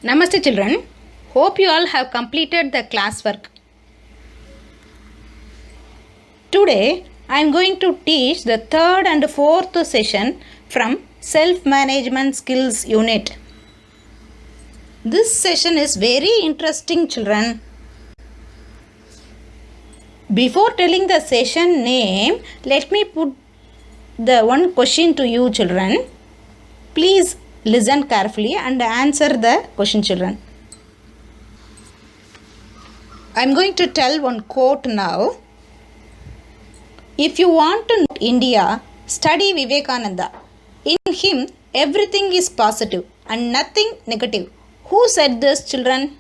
Namaste children. Hope you all have completed the classwork. Today I am going to teach the third and fourth session from Self-Management Skills Unit. This session is very interesting children. Before telling the session name, let me put the one question to you children. Please listen carefully and answer the question children. I am going to tell one quote now. If you want to know India, study Vivekananda. In him, everything is positive and nothing negative. Who said this children?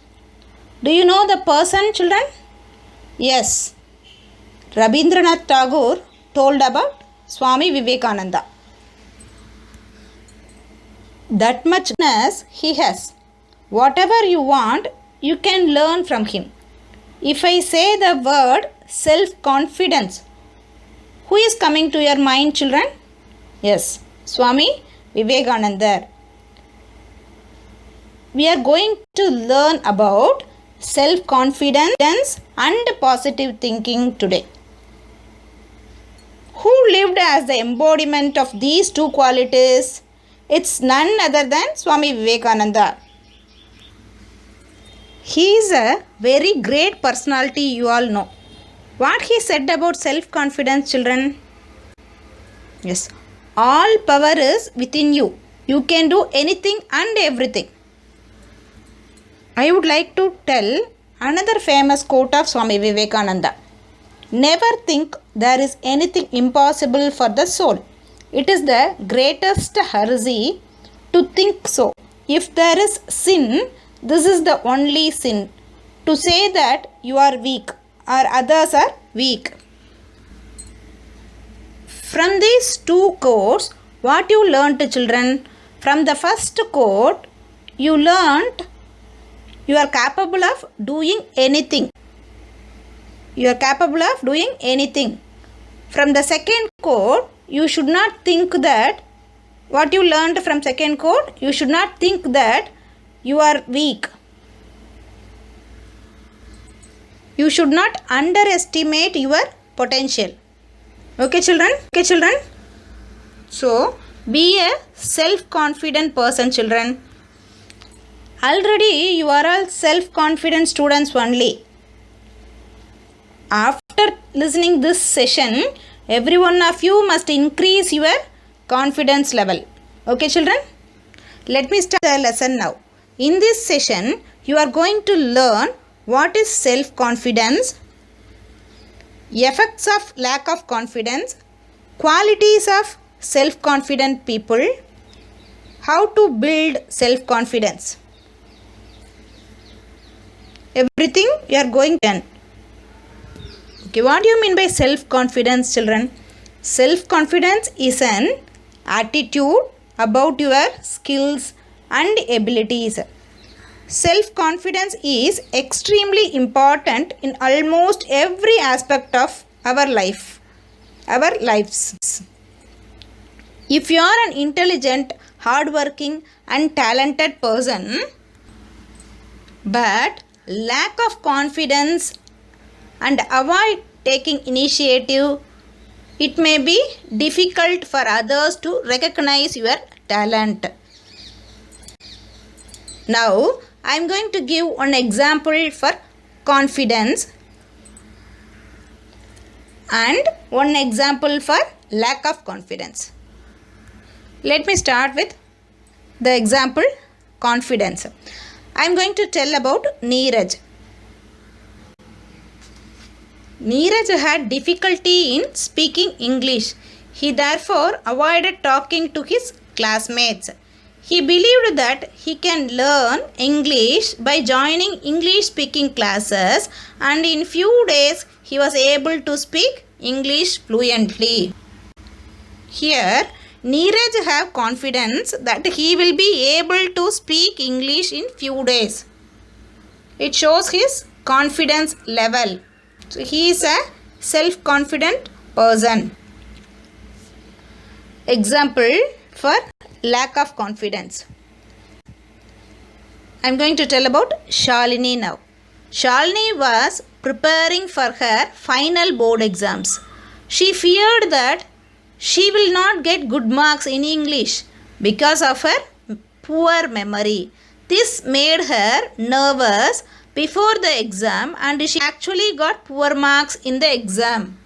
Do you know the person children? Yes. Rabindranath Tagore told about Swami Vivekananda. That muchness he has. Whatever you want, you can learn from him. If I say the word self-confidence, who is coming to your mind children? Yes, Swami Vivekananda. We are going to learn about self-confidence and positive thinking today. Who lived as the embodiment of these two qualities? It's none other than Swami Vivekananda. He is a very great personality, you all know. What he said about self-confidence, children? Yes, all power is within you. You can do anything and everything. I would like to tell another famous quote of Swami Vivekananda. Never think there is anything impossible for the soul. It is the greatest heresy to think so. If there is sin, this is the only sin. To say that you are weak or others are weak. From these two quotes, what you learnt children? From the first quote, you learnt you are capable of doing anything. You are capable of doing anything. From the second quote, you should not think that what you learned from second quote, you should not think that you are weak. You should not underestimate your potential. Okay children? Okay children? So, be a self-confident person children. Already you are all self-confident students only. After listening this session, every one of you must increase your confidence level. Okay children? Let me start the lesson now. In this session, you are going to learn what is self-confidence, effects of lack of confidence, qualities of self-confident people, how to build self-confidence. Everything you are going to learn. Okay, what do you mean by self-confidence children? Self-confidence is an attitude about your skills and abilities. Self-confidence is extremely important in almost every aspect of our lives. If you are an intelligent, hardworking and talented person, but lack of confidence and avoid taking initiative, it may be difficult for others to recognize your talent. Now, I am going to give one example for confidence and one example for lack of confidence. Let me start with the example confidence. I am going to tell about Neeraj. Neeraj had difficulty in speaking English. He therefore avoided talking to his classmates. He believed that he can learn English by joining English speaking classes, and in few days he was able to speak English fluently. Here, Neeraj have confidence that he will be able to speak English in few days. It shows his confidence level. So, he is a self-confident person. Example for lack of confidence. I'm going to tell about Shalini now. Shalini was preparing for her final board exams. She feared that she will not get good marks in English because of her poor memory. This made her nervous before the exam and she actually got poor marks in the exam.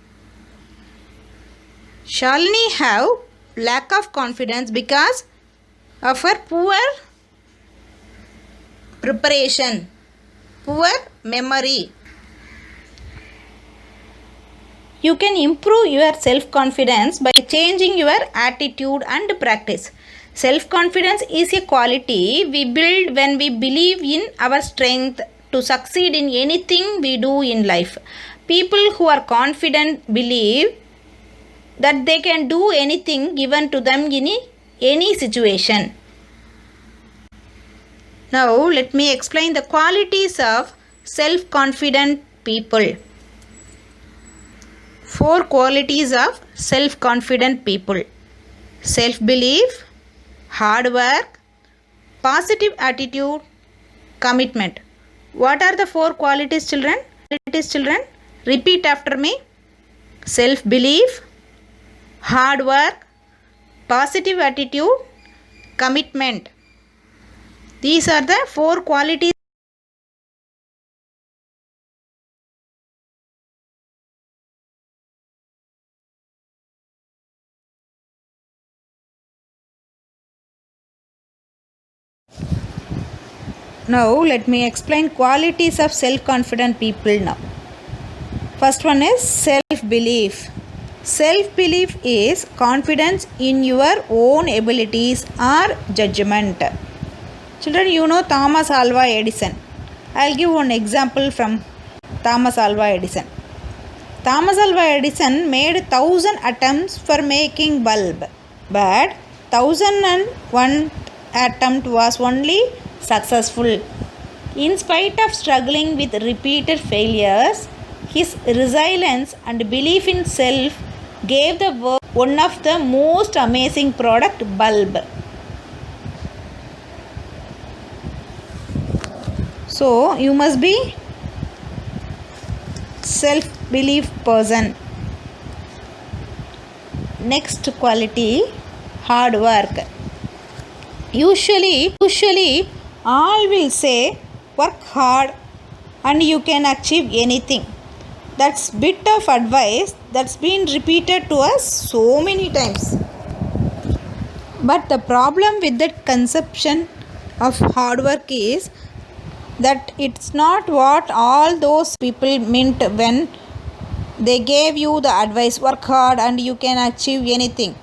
Shalini have lack of confidence because of her poor preparation, poor memory. You can improve your self-confidence by changing your attitude and practice. Self-confidence is a quality we build when we believe in our strength to succeed in anything we do in life. People who are confident believe that they can do anything given to them in any situation. Now let me explain the qualities of self-confident people. 4 qualities of self-confident people: self-belief, hard work, positive attitude, commitment. What are the 4 qualities, children? Repeat after me. Self-belief, hard work, positive attitude, commitment. These are the 4 qualities. Now let me explain qualities of self-confident people now. First one is self-belief. Self-belief is confidence in your own abilities or judgment. Children, you know Thomas Alva Edison. I'll give one example from Thomas Alva Edison. Thomas Alva Edison made 1,000 attempts for making bulb, but 1,001 attempt was only successful. In spite of struggling with repeated failures, his resilience and belief in self gave the world one of the most amazing product, bulb. So you must be self-belief person. Next quality, hard work. Usually all will say work hard and you can achieve anything. That's bit of advice that's been repeated to us so many times. But the problem with that conception of hard work is that it's not what all those people meant when they gave you the advice, work hard and you can achieve anything.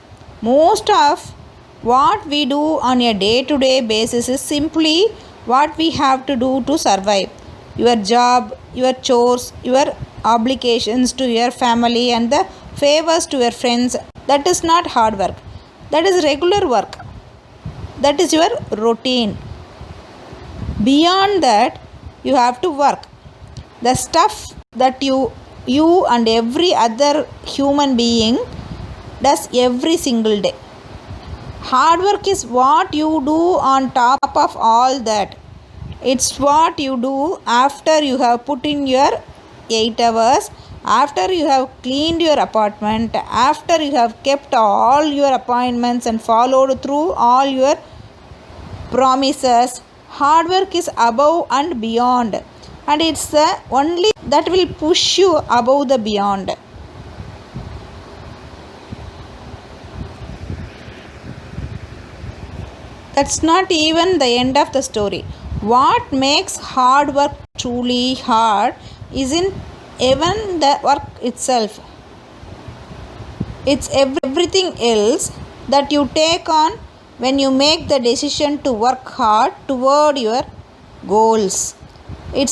Most of what we do on a day-to-day basis is simply what we have to do to survive. Your job, your chores, your obligations to your family and the favors to your friends, that is not hard work. That is regular work. That is your routine. Beyond that, you have to work. The stuff that you and every other human being does every single day. Hard work is what you do on top of all that. It's what you do after you have put in your 8 hours, after you have cleaned your apartment, after you have kept all your appointments and followed through all your promises. Hard work is above and beyond, and it's the only that will push you above the beyond. That's not even the end of the story. What makes hard work truly hard isn't even the work itself. It's everything else that you take on when you make the decision to work hard toward your goals. It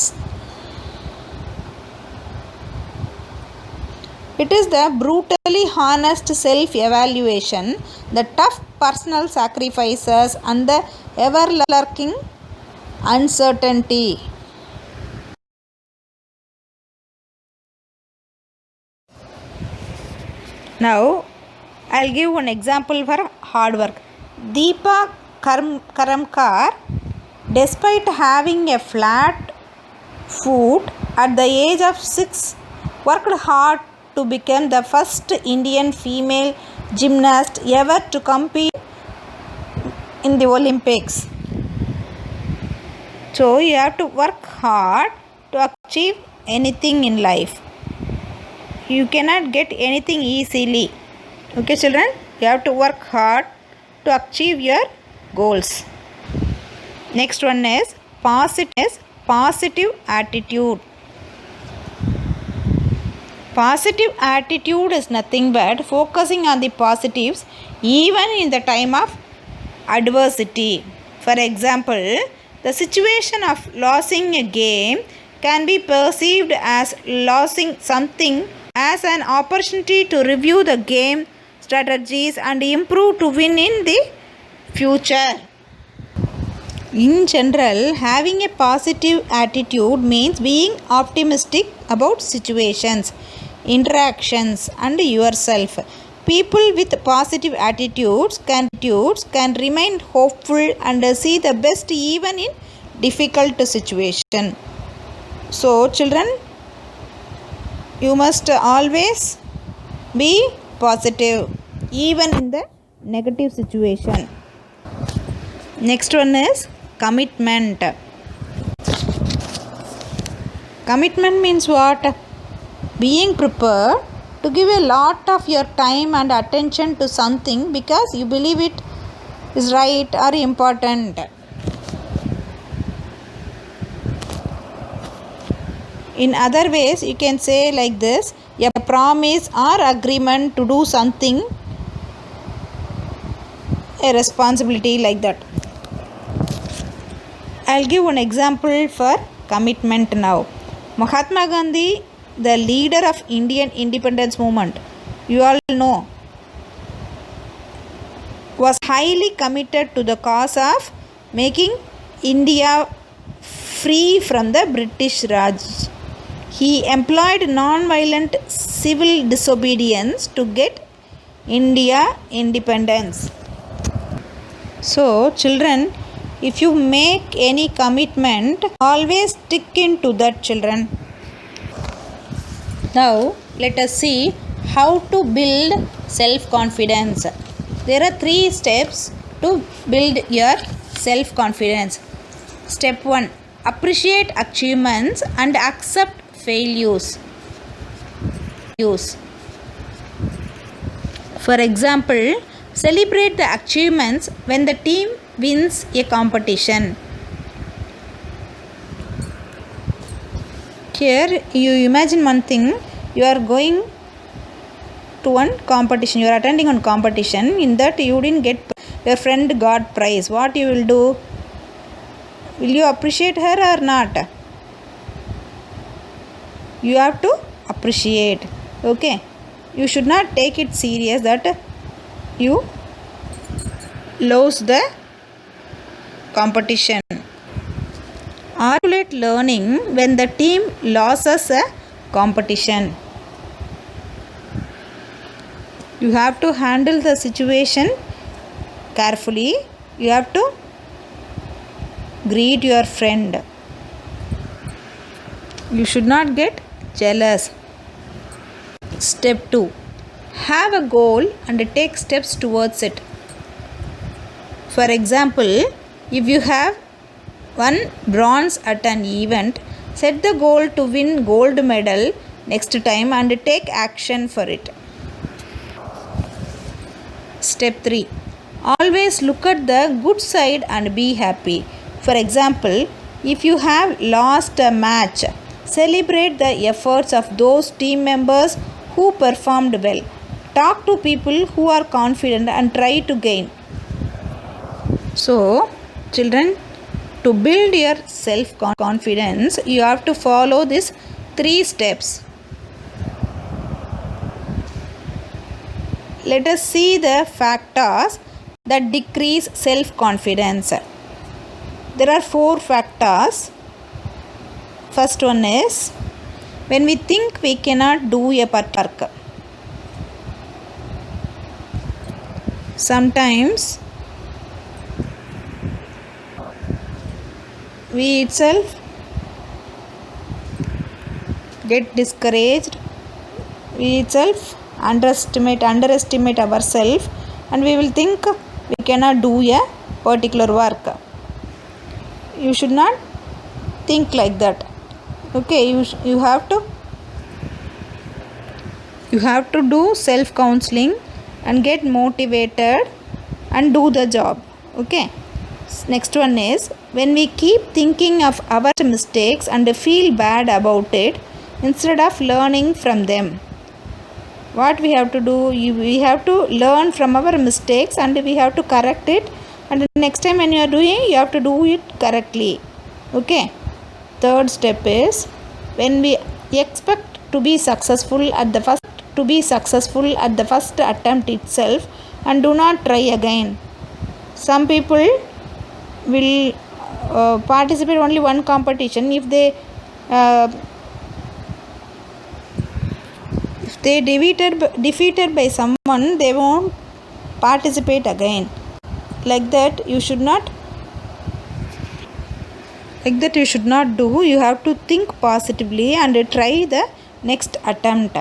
is the brutally honest self-evaluation, the tough personal sacrifices and the ever-lurking uncertainty. Now, I'll give one example for hard work. Deepa Karamkar Despite having a flat foot at the age of 6, worked hard to become the first Indian female gymnast ever to compete in the Olympics. So you have to work hard to achieve anything in life. You cannot get anything easily. Okay, children, you have to work hard to achieve your goals. Next one is positive attitude. Positive attitude is nothing but focusing on the positives even in the time of adversity. For example, the situation of losing a game can be perceived as losing something as an opportunity to review the game strategies and improve to win in the future. In general, having a positive attitude means being optimistic about situations, interactions, and yourself. People with positive attitudes can remain hopeful and see the best even in difficult situation. So, children, you must always be positive even in the negative situation. Next one is commitment. Commitment means what? Being prepared to give a lot of your time and attention to something because you believe it is right or important. In other ways, you can say like this: a promise or agreement to do something, a responsibility, like that. I'll give one example for commitment now. Mahatma Gandhi, the leader of Indian independence movement, you all know, was highly committed to the cause of making India free from the British Raj. He employed non-violent civil disobedience to get India independence. So, children, if you make any commitment, always stick into that, children. Now, let us see how to build self-confidence. There are 3 steps to build your self-confidence. Step 1. Appreciate achievements and accept failures. For example, celebrate the achievements when the team wins a competition. Here, you imagine one thing, you are going to one competition, you are attending one competition, in that you didn't get, your friend got prize. What you will do? Will you appreciate her or not? You have to appreciate. Okay, you should not take it serious that you lose the competition. Articulate learning when the team loses a competition. You have to handle the situation carefully. You have to greet your friend. You should not get jealous. Step 2. Have a goal and take steps towards it. For example, if you have won bronze at an event, set the goal to win gold medal next time and take action for it. Step 3. Always look at the good side and be happy. For example, if you have lost a match, celebrate the efforts of those team members who performed well. Talk to people who are confident and try to gain. So, children, to build your self-confidence, you have to follow these 3 steps. Let us see the factors that decrease self-confidence. There are 4 factors. First one is when we think we cannot do a work. Sometimes we itself get discouraged, we itself underestimate ourselves, and we will think we cannot do a particular work. You should not think like that. Okay, you have to do self counseling and get motivated and do the job. Okay, next one is, when we keep thinking of our mistakes and feel bad about it instead of learning from them, what we have to do, we have to learn from our mistakes and we have to correct it, and next time when you are doing, you have to do it correctly. Okay, third step is, when we expect to be successful at the first attempt itself and do not try again. Some people will participate only one competition. If they defeated by someone, they won't participate again. Like that you should not do. You have to think positively and try the next attempt.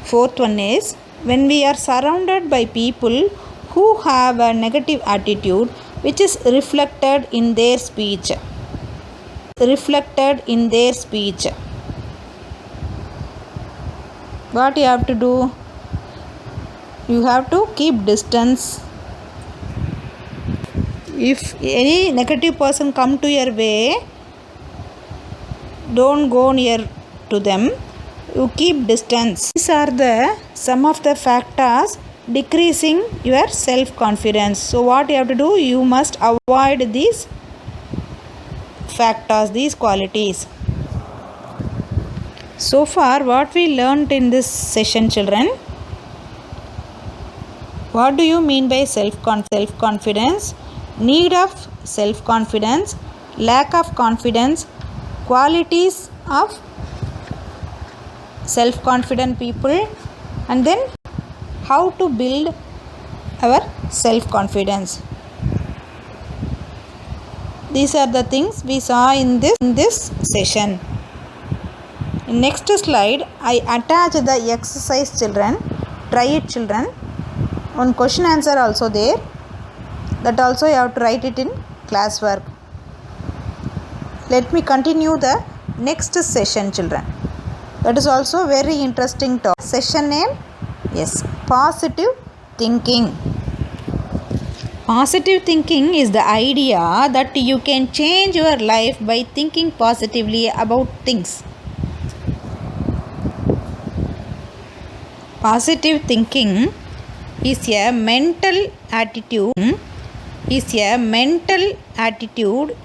Fourth one is, when we are surrounded by people who have a negative attitude which is reflected in their speech. What you have to do? You have to keep distance. If any negative person come to your way, don't go near to them. You keep distance. These are some of the factors decreasing your self-confidence. So what you have to do? You must avoid these factors, these qualities. So far, what we learned in this session, children? What do you mean by self-confidence? Need of self-confidence, lack of confidence, qualities of self-confident people, and then how to build our self-confidence. These are the things we saw in this session. In next slide, I attach the exercise, children. Try it, children. One question answer also there. That also you have to write it in classwork. Let me continue the next session, children. That is also very interesting topic. Session name? Yes, positive thinking. Positive thinking is the idea that you can change your life by thinking positively about things. Positive thinking is a mental attitude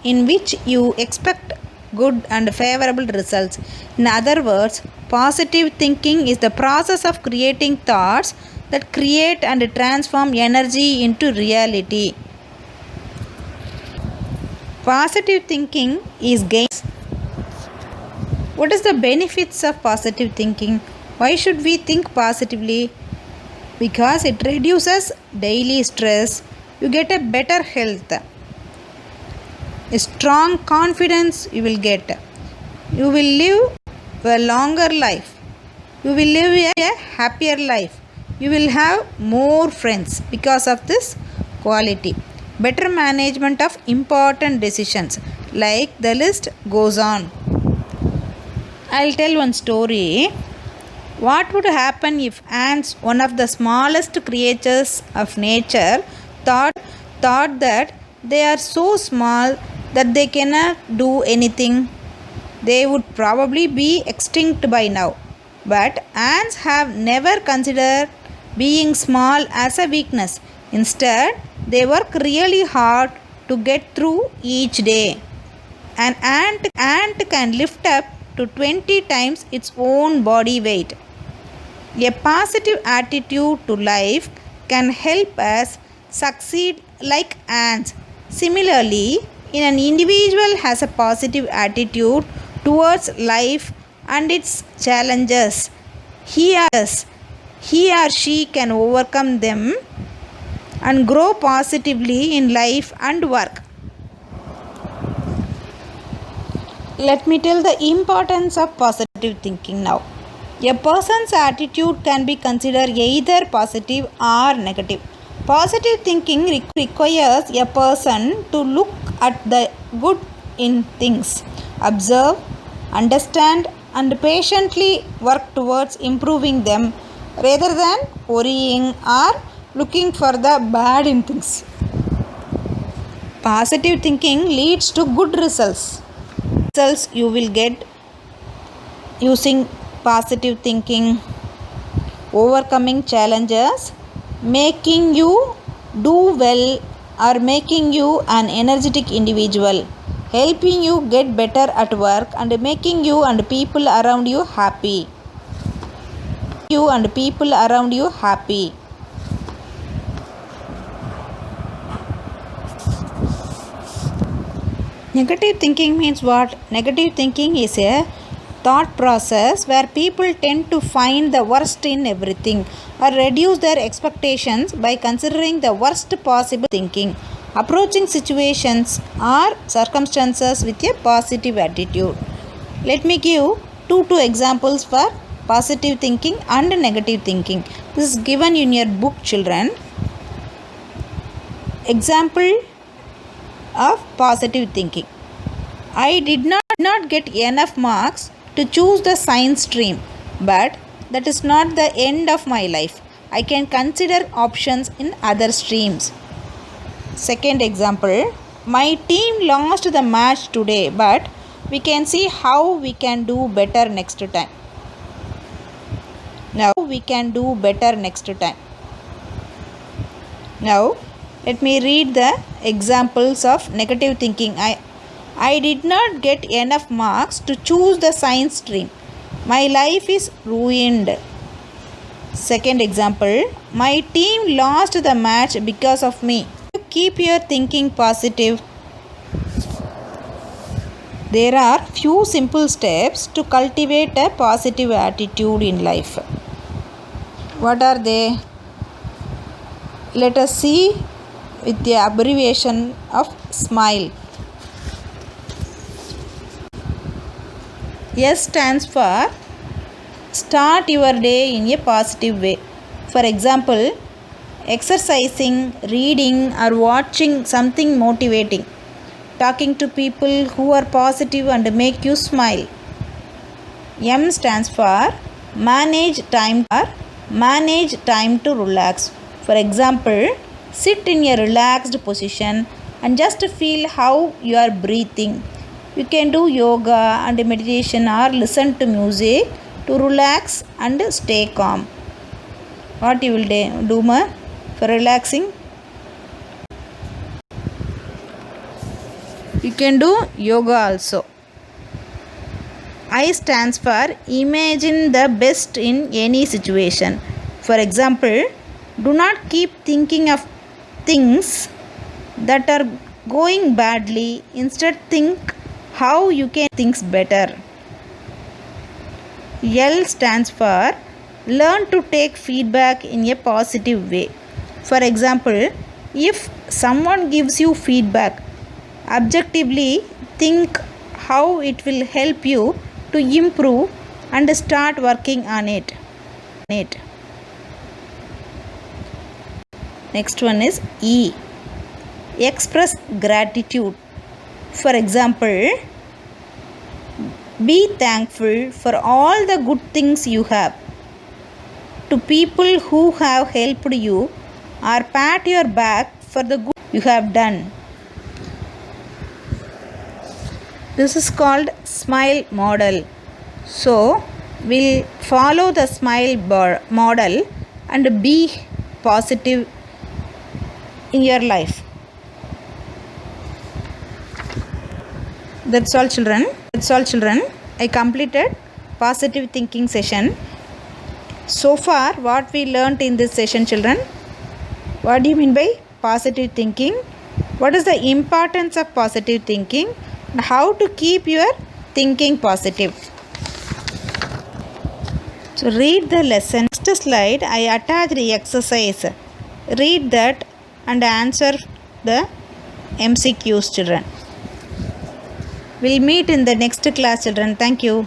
in which you expect good and favorable results. In other words, positive thinking is the process of creating thoughts that create and transform energy into reality. Positive thinking is gains. What is the benefits of positive thinking? Why should we think positively? Because it reduces daily stress. You get a better health. A strong confidence you will get. You will live a longer life. You will live a happier life. You will have more friends because of this quality. Better management of important decisions. Like the list goes on. I'll tell one story. What would happen if ants, one of the smallest creatures of nature, thought that they are so small that they cannot do anything? They would probably be extinct by now. But ants have never considered being small as a weakness. Instead, they work really hard to get through each day. An ant can lift up to 20 times its own body weight. A positive attitude to life can help us succeed like ants. Similarly, when an individual has a positive attitude towards life and its challenges, he or she can overcome them and grow positively in life and work. Let me tell the importance of positive thinking now. A person's attitude can be considered either positive or negative. Positive thinking requires a person to look at the good in things, observe, understand, and patiently work towards improving them rather than worrying or looking for the bad in things. Positive thinking leads to good results. Results you will get using positive thinking: overcoming challenges, making you do well or making you an energetic individual, helping you get better at work and making you and people around you happy. Negative thinking means what? Negative thinking is a thought process where people tend to find the worst in everything or reduce their expectations by considering the worst possible thinking, approaching situations or circumstances with a positive attitude. Let me give two examples for positive thinking and negative thinking. This is given in your book, children. Example of positive thinking. I did not get enough marks to choose the science stream, but that is not the end of my life. I can consider options in other streams. Second example, my team lost the match today, but we can see how we can do better next time. Now, let me read the examples of negative thinking. I did not get enough marks to choose the science stream. My life is ruined. Second example, my team lost the match because of me. Keep your thinking positive. There are few simple steps to cultivate a positive attitude in life. What are they? Let us see with the abbreviation of SMILE. S stands for start your day in a positive way. For example, exercising, reading or watching something motivating, talking to people who are positive and make you smile. M stands for manage time to relax. For example, sit in a relaxed position and just feel how you are breathing. You can do yoga and meditation or listen to music to relax and stay calm. What you will do for relaxing? You can do yoga also. I stands for imagine the best in any situation. For example, do not keep thinking of things that are going badly. Instead, think how you can make things better. L stands for learn to take feedback in a positive way. For example, if someone gives you feedback, objectively think how it will help you to improve and start working on it. Next one is E. Express gratitude. For example, be thankful for all the good things you have. To people who have helped you or pat your back for the good you have done. This is called SMILE model. So, we'll follow the SMILE model and be positive in your life. That's all children. I completed positive thinking session. So far, what we learnt in this session, children? What do you mean by positive thinking? What is the importance of positive thinking? And how to keep your thinking positive? So read the lesson. Next slide, I attached the exercise. Read that and answer the MCQs, children. We'll meet in the next class, children. Thank you.